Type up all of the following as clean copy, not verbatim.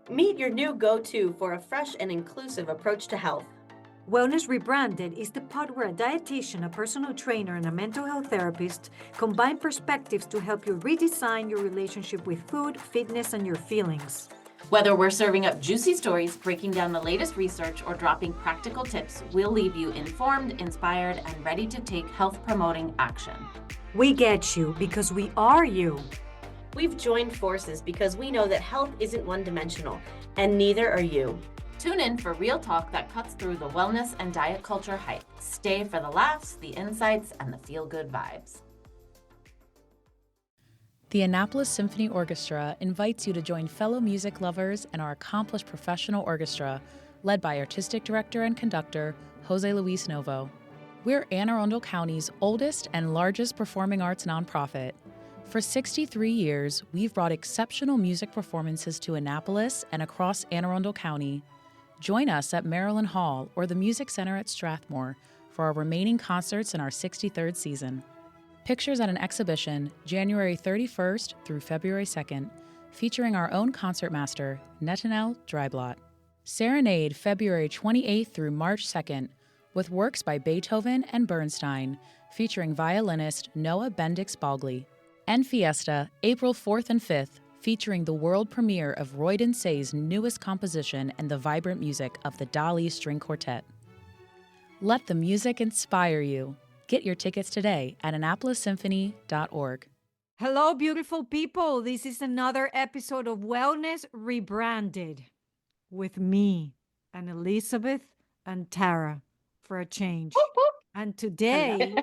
Meet your new go-to for a fresh and inclusive approach to health. Wellness Rebranded is the pod where a dietitian, a personal trainer, and a mental health therapist combine perspectives to help you redesign your relationship with food, fitness, and your feelings. Whether we're serving up juicy stories, breaking down the latest research, or dropping practical tips, we'll leave you informed, inspired, and ready to take health-promoting action. We get you because we are you. We've joined forces because we know that health isn't one-dimensional, and neither are you. Tune in for real talk that cuts through the wellness and diet culture hype. Stay for the laughs, the insights, and the feel-good vibes. The Annapolis Symphony Orchestra invites you to join fellow music lovers and our accomplished professional orchestra, led by artistic director and conductor Jose Luis Novo. We're Anne Arundel County's oldest and largest performing arts nonprofit. For 63 years, we've brought exceptional music performances to Annapolis and across Anne Arundel County. Join us at Maryland Hall or the Music Center at Strathmore for our remaining concerts in our 63rd season. Pictures at an exhibition January 31st through February 2nd, featuring our own concertmaster, Netanel Dryblot. Serenade February 28th through March 2nd, with works by Beethoven and Bernstein, featuring violinist Noah Bendix-Bogley. And Fiesta April 4th and 5th, featuring the world premiere of Roy Densey's newest composition and the vibrant music of the Dali String Quartet. Let the music inspire you. Get your tickets today at AnnapolisSymphony.org. Hello, beautiful people. This is another episode of Wellness Rebranded with me and Elizabeth and Tara for a change. Whoop, whoop. And today,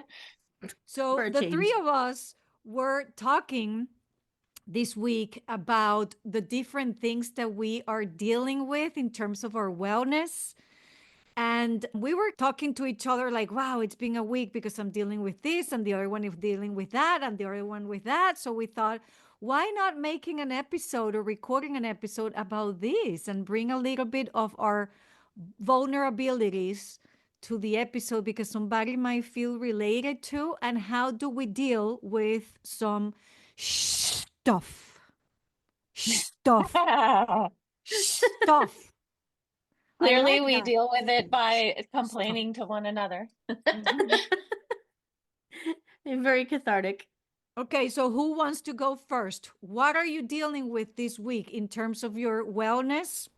so the three of us were talking this week about the different things that we are dealing with in terms of our wellness. And we were talking to each other like, wow, it's been a week because I'm dealing with this and the other one is dealing with that and the other one with that. So we thought, why not making an episode or recording an episode about this and bring a little bit of our vulnerabilities to the episode because somebody might feel related to, and how do we deal with some stuff. Clearly, like we that. deal with it by complaining to one another. Very cathartic. Okay, so who wants to go first? What are you dealing with this week in terms of your wellness?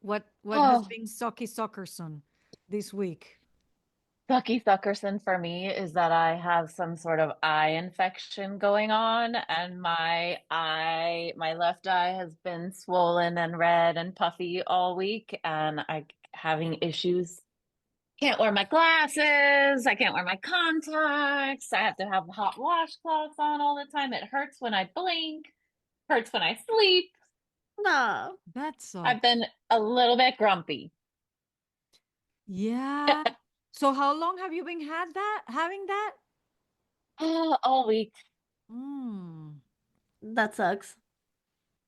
What has been Sucky Suckerson this week? Sucky Suckerson for me is that I have some sort of eye infection going on, and my left eye has been swollen and red and puffy all week, and I'm having issues. Can't wear my glasses. I can't wear my contacts. I have to have hot washcloths on all the time. It hurts when I blink, hurts when I sleep. No. That's so. I've been a little bit grumpy. Yeah. So how long have you been having that? All week. That sucks.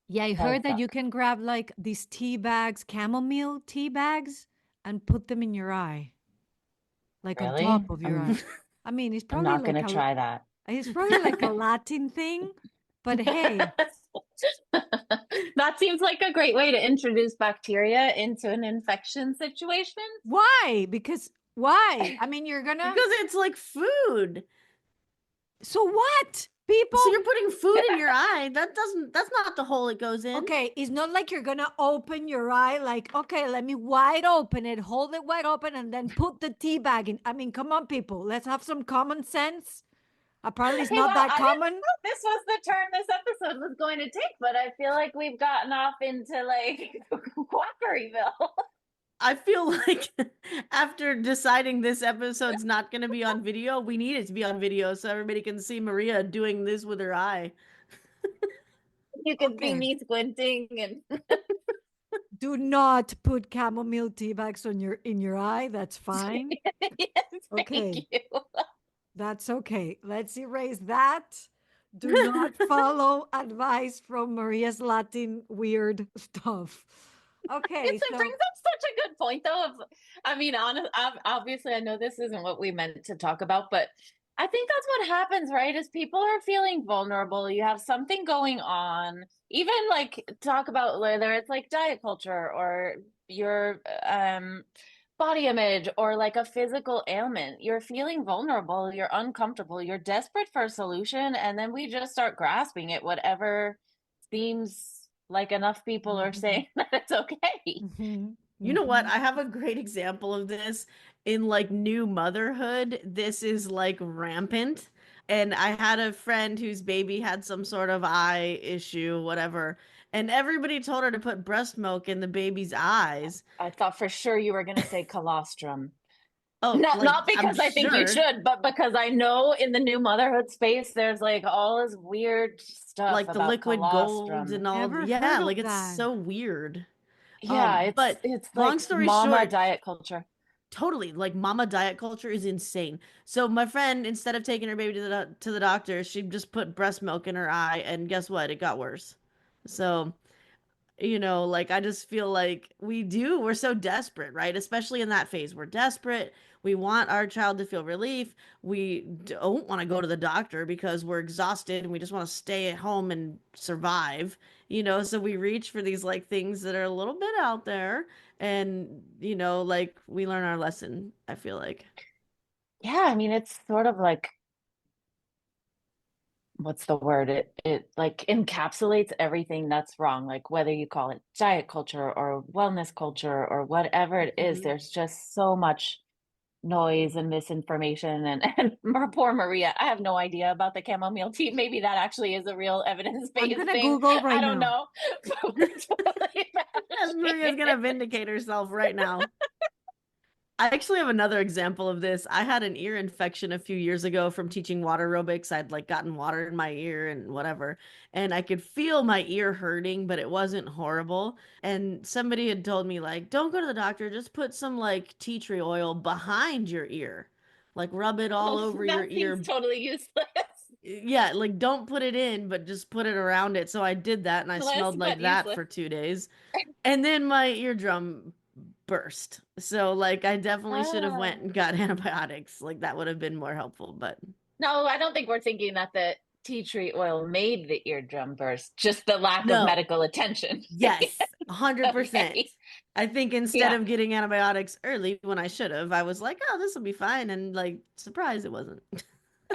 Yeah, I heard that you can grab like these tea bags, chamomile tea bags, and put them in your eye. Like Really? on top of your eye. I mean, it's I'm probably not like gonna try that. It's probably like a Latin thing, but hey. That seems like a great way to introduce bacteria into an infection situation. Why? Why? I mean, you're gonna... Because it's like food. So what? People... So you're putting food in your eye. That's not the hole it goes in. Okay, it's not like you're gonna open your eye like, okay, let me wide open it, hold it wide open, and then put the tea bag in. I mean, come on, people. Let's have some common sense. Apparently it's not that common. This was the turn this episode was going to take, but I feel like we've gotten off into like Quackeryville. I feel like after deciding this episode's not going to be on video, we need it to be on video so everybody can see Maria doing this with her eye. You can see me squinting and do not put chamomile tea bags in your eye. That's fine. Yes, okay. Thank you. That's okay. Let's erase that. Do not follow advice from Maria's Latin weird stuff. Okay. It brings up such a good point, though. Obviously, I know this isn't what we meant to talk about, but I think that's what happens, right? Is people are feeling vulnerable. You have something going on. Even like talk about whether it's like diet culture or your body image or like a physical ailment. You're feeling vulnerable, you're uncomfortable, you're desperate for a solution, and then we just start grasping at whatever seems like enough people are saying that it's okay. You know what? I have a great example of this in like new motherhood. This is like rampant. And I had a friend whose baby had some sort of eye issue, whatever. And everybody told her to put breast milk in the baby's eyes. I thought for sure you were going to say colostrum. Oh, like Not I'm because I think you sure, should, but because I know in the new motherhood space, there's like all this weird stuff like the about liquid gold colostrum. and all. Never Yeah, heard of like it's that. so weird. Yeah, But it's long like story mama short, diet culture. totally like mama diet culture is insane. So my friend, instead of taking her baby to the doctor, she just put breast milk in her eye, and guess what? It got worse. So like I just feel like we're so desperate, right? Especially in that phase. We're desperate. We want our child to feel relief. We don't want to go to the doctor because we're exhausted and we just want to stay at home and survive, so we reach for these like things that are a little bit out there, and like we learn our lesson, I feel like. Yeah, I mean, it's sort of like, what's the word? It like encapsulates everything that's wrong, like whether you call it diet culture or wellness culture or whatever it is, Mhm. there's just so much noise and misinformation and poor Maria. I have no idea about the chamomile tea. Maybe that actually is a real I'm evidence-based gonna thing. Google right I don't now. know. But we're totally Maria's vanishing. gonna vindicate herself right now. I actually have another example of this. I had an ear infection a few years ago from teaching water aerobics. I'd like gotten water in my ear and whatever, and I could feel my ear hurting, but it wasn't horrible. And somebody had told me like, "Don't go to the doctor, just put some like tea tree oil behind your ear. Like rub it all Well, over your that seems ear. totally useless. Yeah, like don't put it in, but just put it around it." So I did that and I Less smelled like but that useless. for 2 days. And then my eardrum burst. So like I definitely should have Ah. went and got antibiotics. Like that would have been more helpful, but No, I don't think we're thinking that the tea tree oil made the eardrum burst, just the lack of no. medical attention. Yes, 100%. Okay. I think instead Yeah. of getting antibiotics early when I should have, I was like, "Oh, this will be fine." And like surprise it wasn't.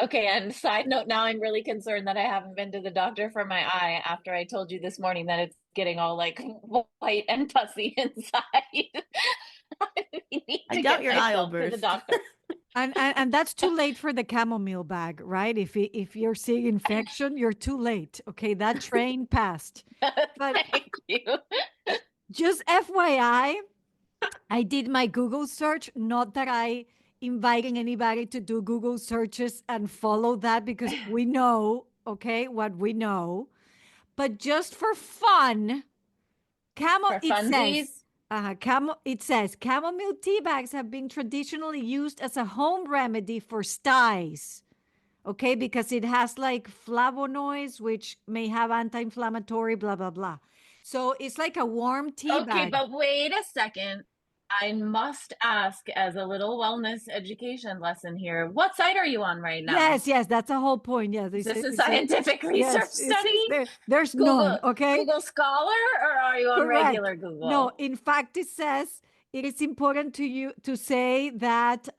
Okay, and side note, now I'm really concerned that I haven't been to the doctor for my eye after I told you this morning that it's getting all like white and pussy inside. I need I to doubt get your eye will myself to the burst. doctor. And that's too late for the chamomile bag, right? If you're seeing infection, you're too late. Okay, that train passed. But Thank you. just FYI, I did my Google search. Not that I inviting anybody to do Google searches and follow that because we know, okay, what we know. But just for fun, For funsies. it says chamomile tea bags have been traditionally used as a home remedy for styes. Okay, because it has like flavonoids, which may have anti-inflammatory, blah blah blah. So it's like a warm tea Okay, bag. but wait a second. I must ask, as a little wellness education lesson here, what site are you on right now? Yes, yes, that's the whole point. Yes, Is this a scientific research yes, study? there's Google none. Okay, Google Scholar, or are you on correct. regular No, Google? in fact, it says it is important to you to say that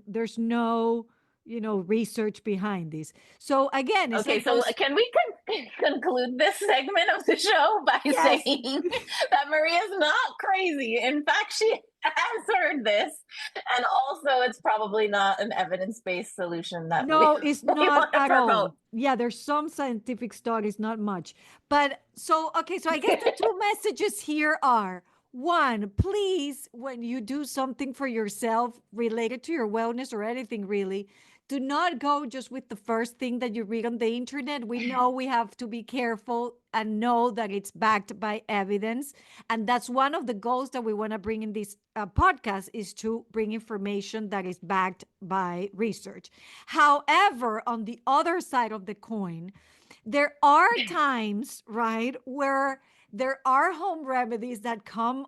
there's no, research behind this. So again, it's Okay, like so those. can we conclude this segment of the show by Yes, saying that Maria's not crazy? In fact, she has heard this, and also it's probably not an evidence-based solution that we, no, it's we not want to at promote. all. Yeah, there's some scientific studies, not much. But so, okay, so I guess the two messages here are one, please, when you do something for yourself related to your wellness or anything really, do not go just with the first thing that you read on the internet. We know we have to be careful and know that it's backed by evidence. And that's one of the goals that we want to bring in this podcast is to bring information that is backed by research. However, on the other side of the coin, there are times, right, where there are home remedies that come,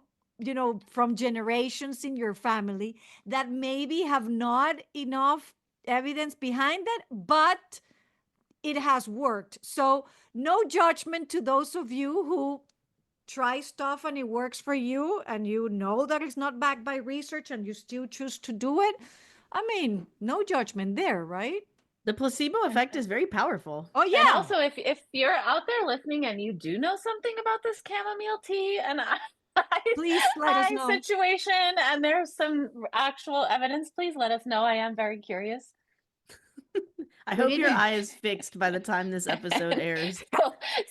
from generations in your family that maybe have not enough evidence behind it, but it has worked. So no judgment to those of you who try stuff and it works for you and you know that it's not backed by research and you still choose to do it. I mean, no judgment there, right? The placebo effect is very powerful. Oh, And yeah. also, if you're out there listening and you do know something about this chamomile tea and Please let us know. situation and there's some actual evidence, please let us know. I am very curious. I hope your eye is fixed by the time this episode airs.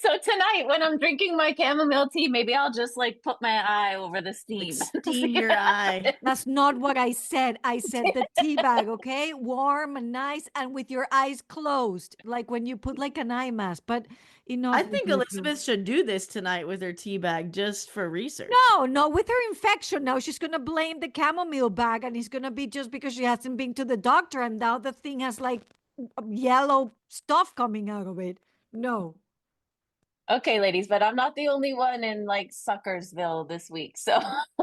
So tonight when I'm drinking my chamomile tea, maybe I'll just like put my eye over the steam. Like steam your eye. That's not what I said. I said the tea bag, okay? Warm and nice and with your eyes closed, like when you put like an eye mask. But enough. I think Elizabeth should do this tonight with her tea bag just for research. No, with her infection now, she's going to blame the chamomile bag and it's going to be just because she hasn't been to the doctor and now the thing has like yellow stuff coming out of it. No. Okay, ladies, but I'm not the only one in like Suckersville this week. So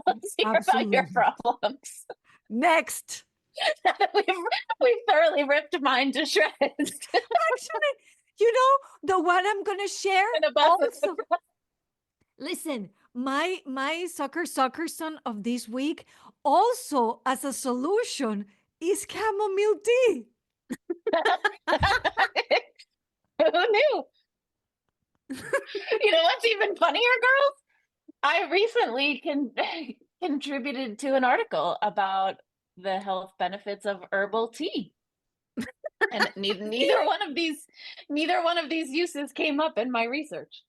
let's hear about your problems. Next. we've thoroughly ripped mine to shreds. Actually, you know, the one I'm going to share also. Listen, my soccer son of this week also as a solution is chamomile tea. Who knew? You know what's even funnier, girls? I recently contributed to an article about the health benefits of herbal tea. And neither one of these uses came up in my research.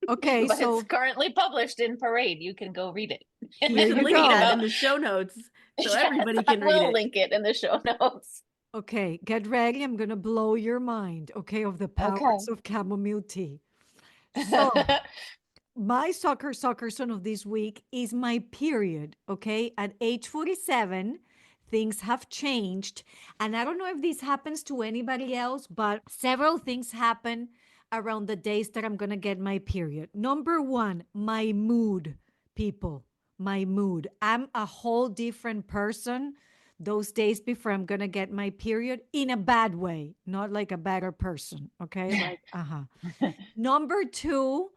Okay, but so it's currently published in Parade. You can go read it. We should link that in the show notes so everybody can read it. We'll link it in the show notes. Okay, get ready. I'm going to blow your mind, okay, of the powers of chamomile tea. So, my soccer son of this week is my period, okay? At age 47, things have changed. And I don't know if this happens to anybody else, but several things happen around the days that I'm going to get my period. Number one, my mood, people, my mood. I'm a whole different person those days before I'm going to get my period in a bad way, not like a better person. Okay. Like, Number two,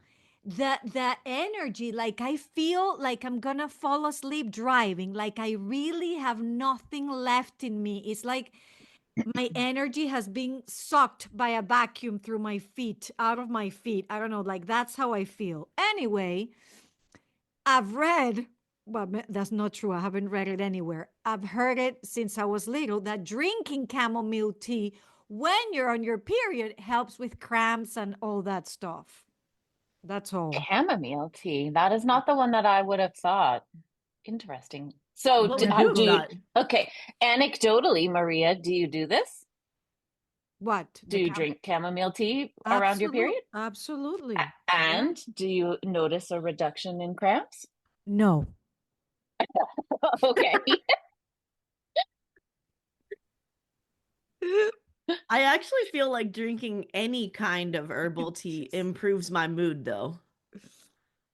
the energy, like I feel like I'm going to fall asleep driving. Like I really have nothing left in me. It's like my energy has been sucked by a vacuum through my feet, out of my feet. I don't know. Like that's how I feel. Anyway, I've read, well, that's not true. I haven't read it anywhere. I've heard it since I was little that drinking chamomile tea when you're on your period helps with cramps and all that stuff. That's all. Chamomile tea. That is not the one that I would have thought. Interesting. So, okay. Anecdotally, Maria, do you do this? What? Do you drink chamomile tea around your period? Absolutely. And do you notice a reduction in cramps? No. Okay. I actually feel like drinking any kind of herbal tea improves my mood, though.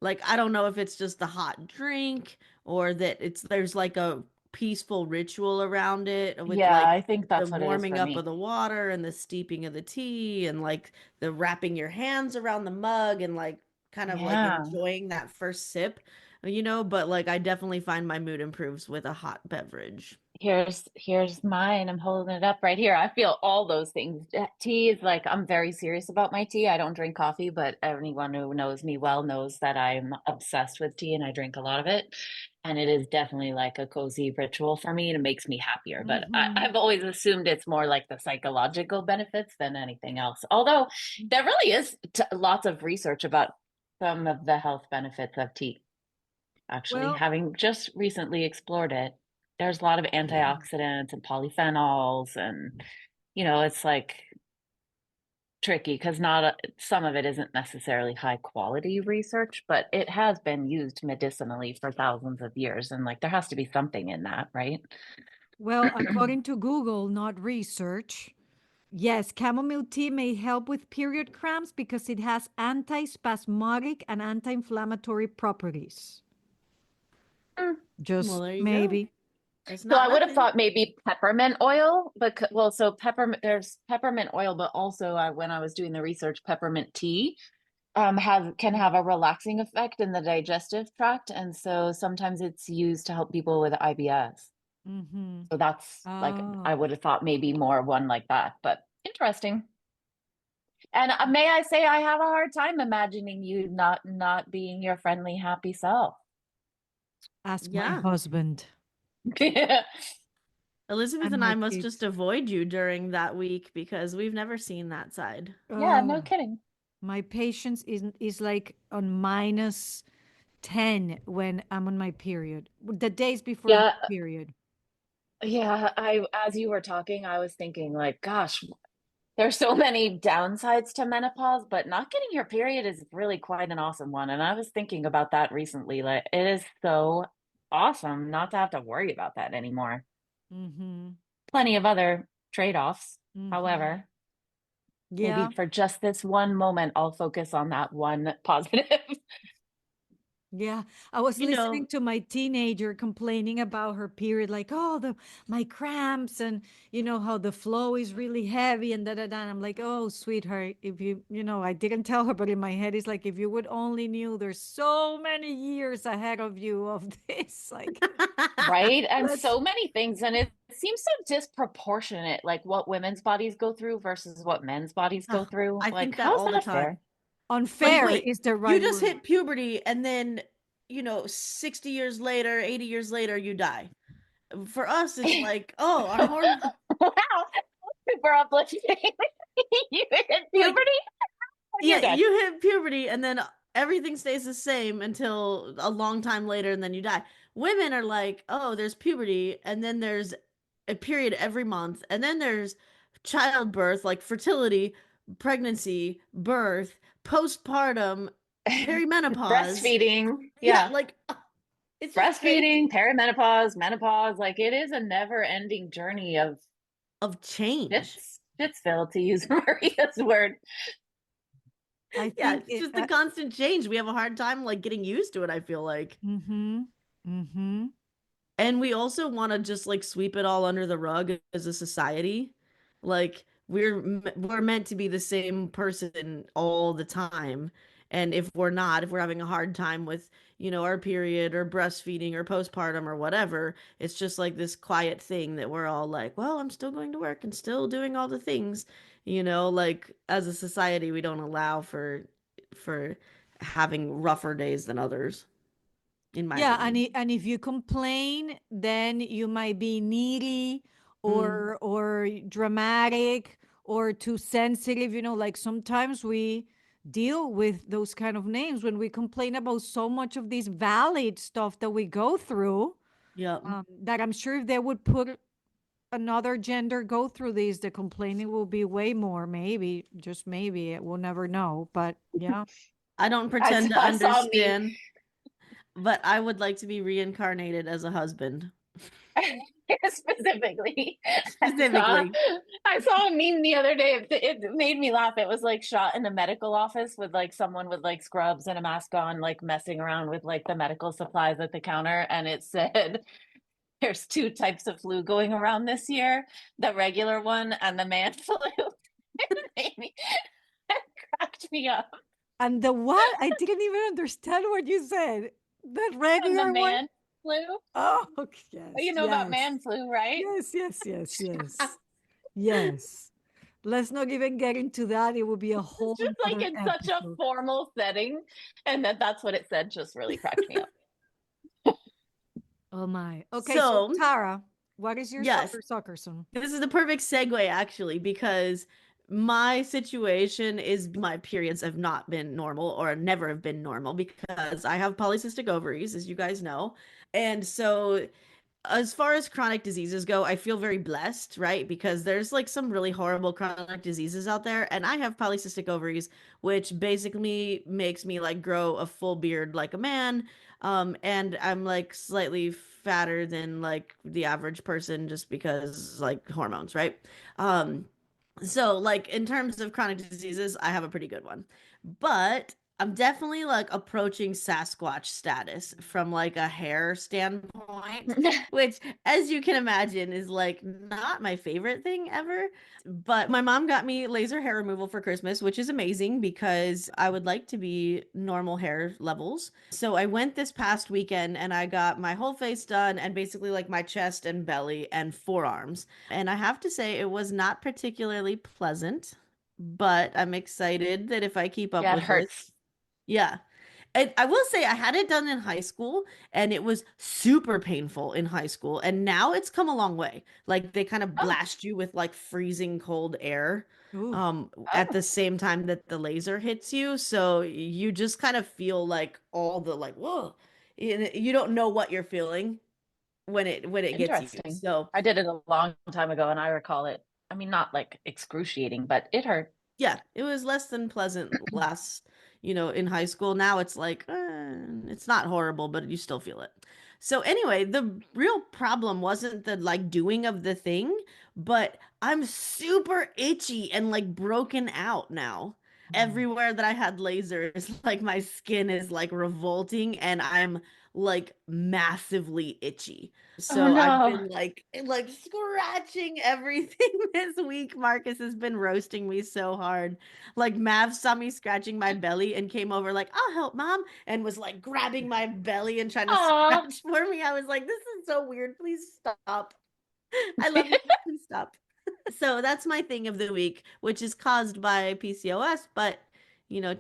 Like, I don't know if it's just the hot drink or that there's like a peaceful ritual around it with I think that's the warming up of the water and the steeping of the tea and like the wrapping your hands around the mug and like kind of like enjoying that first sip, but like I definitely find my mood improves with a hot beverage. Here's mine. I'm holding it up right here. I feel all those things. Tea is like, I'm very serious about my tea. I don't drink coffee, but anyone who knows me well knows that I'm obsessed with tea and I drink a lot of it. And it is definitely like a cozy ritual for me and it makes me happier. But I've always assumed it's more like the psychological benefits than anything else. Although there really is lots of research about some of the health benefits of tea. Actually, having just recently explored it, there's a lot of antioxidants and polyphenols and, it's like tricky because some of it isn't necessarily high quality research, but it has been used medicinally for thousands of years. And like, there has to be something in that, right? Well, according to Google, not research, yes, chamomile tea may help with period cramps because it has antispasmodic and anti-inflammatory properties. Just maybe. It's So not I would have nothing. thought maybe peppermint oil, but well, so peppermint there's peppermint oil, but also when I was doing the research, peppermint tea can have a relaxing effect in the digestive tract, and so sometimes it's used to help people with IBS. Mm-hmm. So that's like I Oh, would have thought maybe more one like that, but interesting. And may I say, I have a hard time imagining you not being your friendly, happy self. ask my Yeah. husband Elizabeth and and my I must just kids. avoid you during that week because we've never seen that side. Yeah, no Oh, kidding. my patience is like on -10 when I'm on my period. The days before my Yeah, period. yeah. As you were talking, I was thinking like, gosh, there's so many downsides to menopause, but not getting your period is really quite an awesome one. And I was thinking about that recently. Like, it is so awesome not to have to worry about that anymore. Mm-hmm. Plenty of other trade-offs. Mm-hmm. However, maybe Yeah. for just this one moment, I'll focus on that one positive. Yeah, I was You listening know, to my teenager complaining about her period, like, oh, the my cramps and how the flow is really heavy and da da da. And I'm like, oh, sweetheart, if I didn't tell her, but in my head, it's like, if you would only knew, there's so many years ahead of you of this. Like, Right? And let's, so many things. And it seems so disproportionate, like what women's bodies go through versus what men's bodies go ugh, through. I Like, think that how is all the that time. fair? Like, unfair wait, is the you right just word. hit puberty and then, 60 years later, 80 years later, you die. For us, it's like, oh, our hormone, Wow, super uplifting. You hit like, puberty, you're yeah, dead. you hit puberty and then everything stays the same until a long time later and then you die. Women are like, oh, there's puberty and then there's a period every month and then there's childbirth, like fertility, pregnancy, birth, postpartum, perimenopause. Breastfeeding. Yeah, Yeah. like it's just Breastfeeding, crazy perimenopause, menopause. Like, it is a never-ending journey of of change. shitsville, to use Maria's word. I Yeah, think it's it. just the constant change. We have a hard time like getting used to it, I feel like. Mm-hmm. Mm-hmm. And we also want to just like sweep it all under the rug as a society. Like we're meant to be the same person all the time. And if we're having a hard time with, our period or breastfeeding or postpartum or whatever, it's just like this quiet thing that we're all like, well, I'm still going to work and still doing all the things, like as a society, we don't allow for having rougher days than others, in my Yeah, and opinion. if you complain, then you might be needy Mm, or dramatic or too sensitive. Like sometimes we deal with those kind of names when we complain about so much of this valid stuff that we go through. yeah. That I'm sure if they would put another gender go through these, the complaining will be way more. Maybe, just maybe, we'll never know. But yeah. I don't pretend to I saw a meme. understand, but I would like to be reincarnated as a husband, Specifically, specifically. I saw a meme the other day. It made me laugh. It was like shot in a medical office with like someone with like scrubs and a mask on, like messing around with like the medical supplies at the counter. And it said, there's two types of flu going around this year, the regular one and the man flu. It made me, it cracked me up. And the what? I didn't even understand what you said. The And the regular one? man flu. Oh, yes, You know about yes. man flu, right? Yes, yes, yes, yes. Yes. Let's not even get into that. It would be a whole Just like other in such a episode. formal setting, and that's what it said just really cracked me up. Oh my. Okay, so So, Tara, what is your yes, soccer son? this is the perfect segue actually, because my situation is my periods have not been normal or never have been normal because I have polycystic ovaries, as you guys know. And so as far as chronic diseases go, I feel very blessed, right? Because there's like some really horrible chronic diseases out there, and I have polycystic ovaries, which basically makes me like grow a full beard like a man. And I'm like slightly fatter than like the average person just because like hormones, right? So like in terms of chronic diseases, I have a pretty good one. But I'm definitely like approaching Sasquatch status from like a hair standpoint, which, as you can imagine, is like not my favorite thing ever. But my mom got me laser hair removal for Christmas, which is amazing because I would like to be normal hair levels. So I went this past weekend and I got my whole face done and basically like my chest and belly and forearms. And I have to say, it was not particularly pleasant, but I'm excited that if I keep up Yeah, it with this. hurts. Yeah. And I will say I had it done in high school and it was super painful in high school. And now it's come a long way. Like they kind of Oh, blast you with like freezing cold air Ooh. at oh, the same time that the laser hits you. So you just kind of feel like all the like, whoa. You don't know what you're feeling when it gets you. interesting. So I did it a long time ago and I recall it. I mean, not like excruciating, but it hurt. yeah, it was less than pleasant last, in high school. Now it's like, it's not horrible, but you still feel it. So anyway, the real problem wasn't the like doing of the thing, but I'm super itchy and like broken out now. Everywhere that I had lasers, like my skin is like revolting and I'm like massively itchy. Oh So I've no. been like scratching everything this week. Marcus has been roasting me so hard. Like Mav saw me scratching my belly and came over like, "I'll help, Mom," and was like grabbing my belly and trying to Aw. scratch for me. I was like, "This is so weird. Please stop. I love you. Please stop." So that's my thing of the week, which is caused by PCOS, but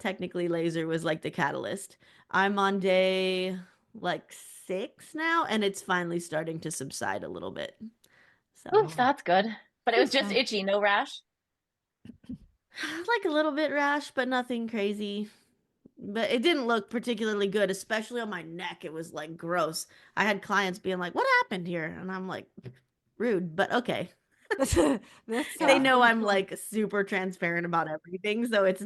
technically laser was like the catalyst. I'm on day like 6 now, and it's finally starting to subside a little bit. So, Oof, that's good. But it was just Yeah. itchy, no rash. like a little bit rash, but nothing crazy. But it didn't look particularly good, especially on my neck. It was like gross. I had clients being like, "What happened here?" And I'm like, rude, but okay. That They sounds Yeah. know very I'm fun. like super transparent about everything, so it's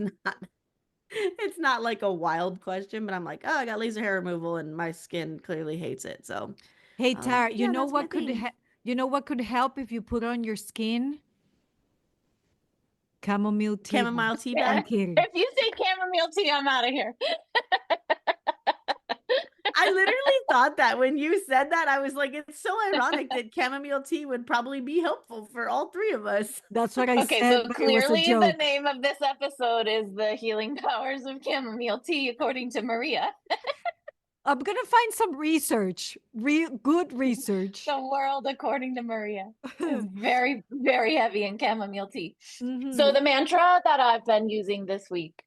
not like a wild question, but I'm like, "Oh, I got laser hair removal and my skin clearly hates it." So, Hey Tara, yeah, that's my thing. you know what could help if you put on your skin? Chamomile tea. Chamomile tea I'm bag. kidding. If you say chamomile tea, I'm out of here. I literally thought that when you said that, I was like, it's so ironic that chamomile tea would probably be helpful for all three of us. That's what I Okay, said, so but it was a clearly the joke. name of this episode is The Healing Powers of Chamomile Tea, according to Maria. I'm gonna find some research, real good research. The world, according to Maria, is very, very heavy in chamomile tea. So Hmm. the mantra that I've been using this week,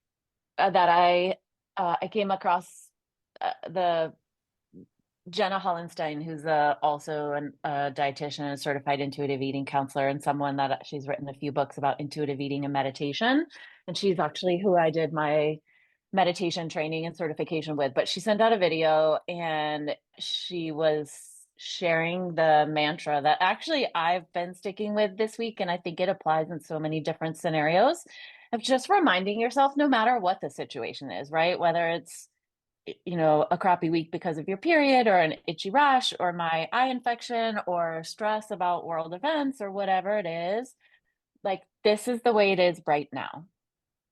that I came across, the Jenna Hollenstein, who's also a dietitian and a certified intuitive eating counselor, and someone that she's written a few books about intuitive eating and meditation. And she's actually who I did my meditation training and certification with. But she sent out a video and she was sharing the mantra that actually I've been sticking with this week. And I think it applies in so many different scenarios of just reminding yourself, no matter what the situation is, right? Whether it's a crappy week because of your period or an itchy rash or my eye infection or stress about world events or whatever it is, like this is the way it is right now.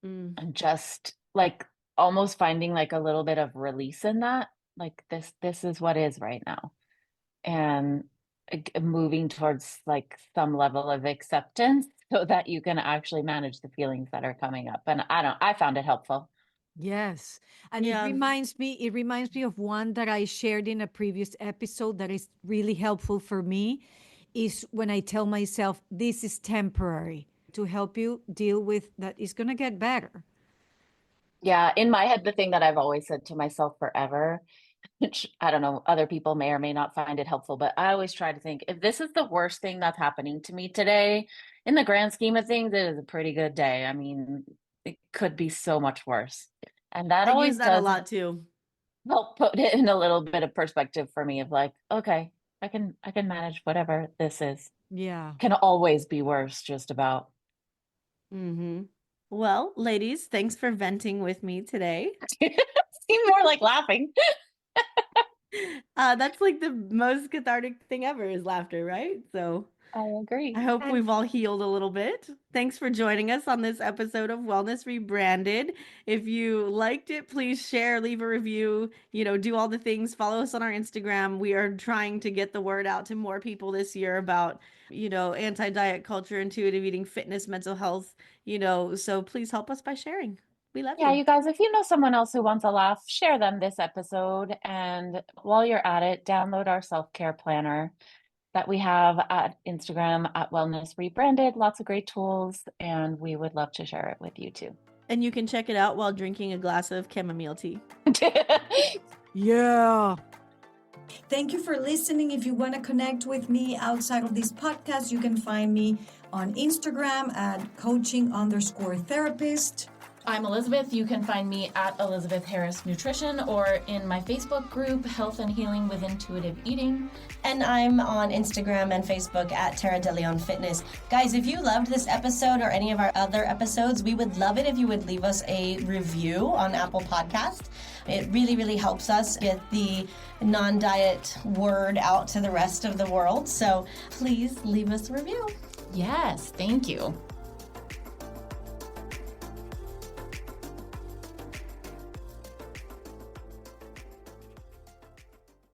Mm. And just like almost finding like a little bit of release in that, like this is what is right now. And moving towards like some level of acceptance so that you can actually manage the feelings that are coming up. And I found it helpful. Yes. And Yeah. it reminds me of one that I shared in a previous episode that is really helpful for me is when I tell myself this is temporary to help you deal with that is going to get better. Yeah, in my head, the thing that I've always said to myself forever, which I don't know, other people may or may not find it helpful, but I always try to think if this is the worst thing that's happening to me today, in the grand scheme of things, it is a pretty good day. I mean, it could be so much worse. And that I use always that a does lot too. help put it in a little bit of perspective for me of like, okay, I can manage whatever this is. Yeah. Can always be worse, just about. Mm-hmm. Well, ladies, thanks for venting with me today. Seem more like laughing. That's like the most cathartic thing ever is laughter, right? So, I agree. I hope we've all healed a little bit. Thanks for joining us on this episode of Wellness Rebranded. If you liked it, please share, leave a review, do all the things. Follow us on our Instagram. We are trying to get the word out to more people this year about, anti-diet culture, intuitive eating, fitness, mental health, so please help us by sharing. We love Yeah, you. you guys, if you know someone else who wants a laugh, share them this episode. And while you're at it, download our self-care planner that we have at Instagram at Wellness Rebranded. Lots of great tools, and we would love to share it with you too. And you can check it out while drinking a glass of chamomile tea. Yeah. Thank you for listening. If you want to connect with me outside of this podcast, you can find me on Instagram at coaching_therapist. I'm Elizabeth. You can find me at Elizabeth Harris Nutrition or in my Facebook group, Health and Healing with Intuitive Eating. And I'm on Instagram and Facebook at Tara DeLeon Fitness. Guys, if you loved this episode or any of our other episodes, we would love it if you would leave us a review on Apple Podcast. It really, really helps us get the non-diet word out to the rest of the world. So please leave us a review. Yes, thank you.